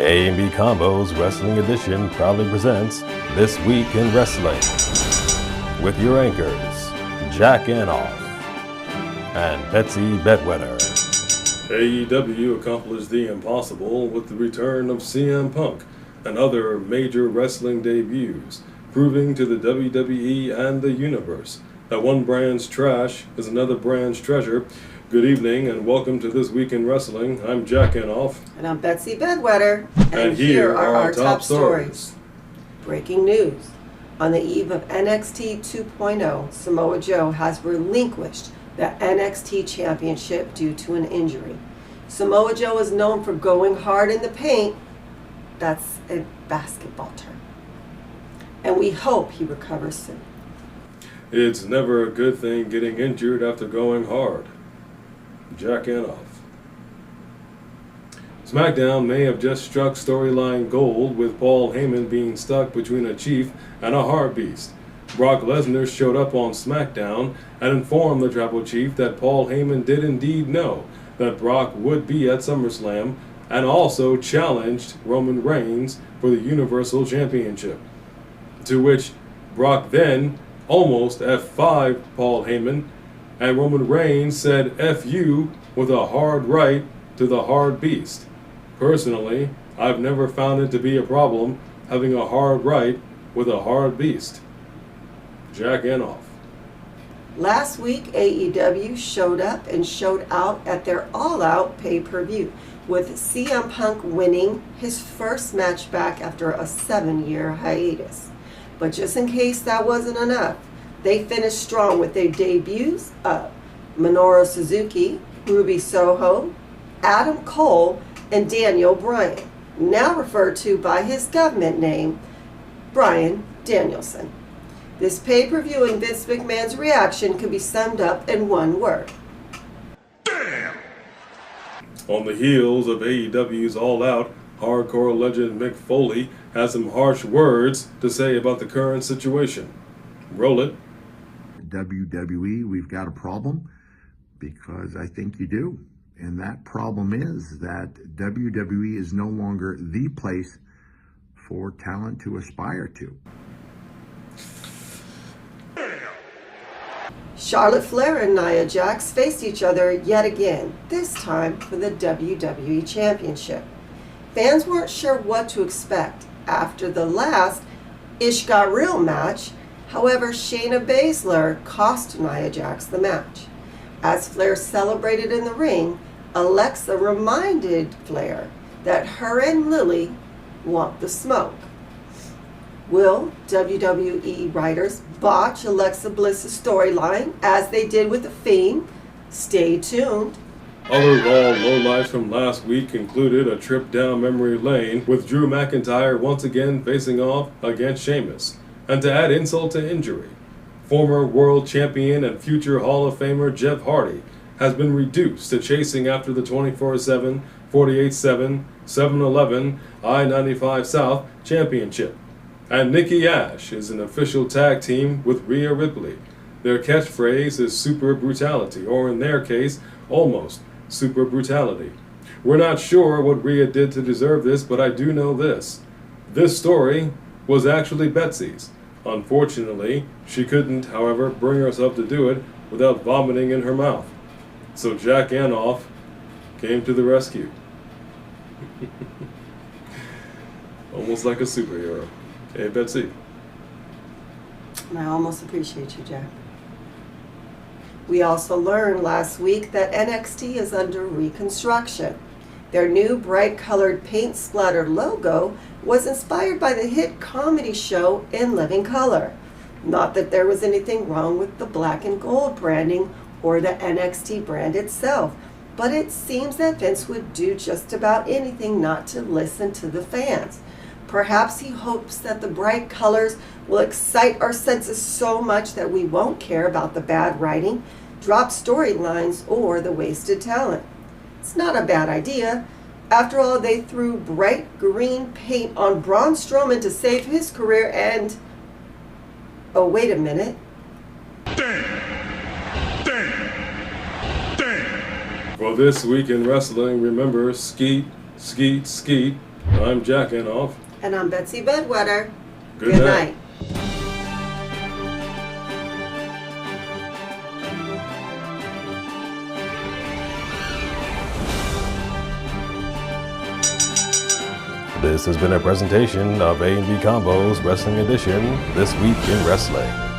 A&B Convos Wrestling Edition proudly presents This Week in Wrestling with your anchors, Jack Anoff and Betsy Betwetter. AEW accomplished the impossible with the return of CM Punk and other major wrestling debuts, proving to the WWE and the universe that one brand's trash is another brand's treasure. Good evening and welcome to This Week in Wrestling. I'm Jack Anoff. And I'm Betsy Betwetter. And here are our top stories. Breaking news. On the eve of NXT 2.0, Samoa Joe has relinquished the NXT Championship due to an injury. Samoa Joe is known for going hard in the paint. That's a basketball term. And we hope he recovers soon. It's never a good thing getting injured after going hard. Jack Anoff. SmackDown may have just struck storyline gold with Paul Heyman being stuck between a chief and a hard beast. Brock Lesnar showed up on SmackDown and informed the Tribal Chief that Paul Heyman did indeed know that Brock would be at SummerSlam and also challenged Roman Reigns for the Universal Championship. To which Brock then almost F5'd Paul Heyman, and Roman Reigns said F you with a hard right to the hard beast. Personally, I've never found it to be a problem having a hard right with a hard beast. Jack Anoff. Last week, AEW showed up and showed out at their All Out pay-per-view, with CM Punk winning his first match back after a 7-year hiatus. But just in case that wasn't enough, they finished strong with their debuts of Minoru Suzuki, Ruby Soho, Adam Cole, and Daniel Bryan, now referred to by his government name, Bryan Danielson. This pay-per-view and Vince McMahon's reaction can be summed up in one word. Damn! On the heels of AEW's All Out, hardcore legend Mick Foley has some harsh words to say about the current situation. Roll it. WWE, we've got a problem, because I think you do. And that problem is that WWE is no longer the place for talent to aspire to. Charlotte Flair and Nia Jax faced each other yet again, this time for the WWE Championship. Fans weren't sure what to expect after the last Ish Got Real match. However, Shayna Baszler cost Nia Jax the match. As Flair celebrated in the ring, Alexa reminded Flair that her and Lilly want the smoke. Will WWE writers botch Alexa Bliss's storyline as they did with The Fiend? Stay tuned. Other Raw lowlights from last week included a trip down memory lane with Drew McIntyre once again facing off against Sheamus. And to add insult to injury, former world champion and future Hall of Famer Jeff Hardy has been reduced to chasing after the 24/7, 48/7, 7-Eleven, I-95 South Championship. And Nikki Ash is an official tag team with Rhea Ripley. Their catchphrase is super brutality, or in their case, almost super brutality. We're not sure what Rhea did to deserve this, but I do know this. This story was actually Betsy's. Unfortunately, she couldn't, however, bring herself to do it without vomiting in her mouth. So Jack Anoff came to the rescue. Almost like a superhero. Hey, Betsy. I almost appreciate you, Jack. We also learned last week that NXT is under reconstruction. Their new bright-colored paint-splattered logo was inspired by the hit comedy show In Living Color. Not that there was anything wrong with the black and gold branding or the NXT brand itself, but it seems that Vince would do just about anything not to listen to the fans. Perhaps he hopes that the bright colors will excite our senses so much that we won't care about the bad writing, drop storylines, or the wasted talent. It's not a bad idea. After all, they threw bright green paint on Braun Strowman to save his career and... Oh, wait a minute. For This Week in Wrestling, remember, skeet, skeet, skeet, I'm Jack Anoff. And I'm Betsy Betwetter. Good night. This has been a presentation of A&B Convos Wrestling Edition, This Week in Wrestling.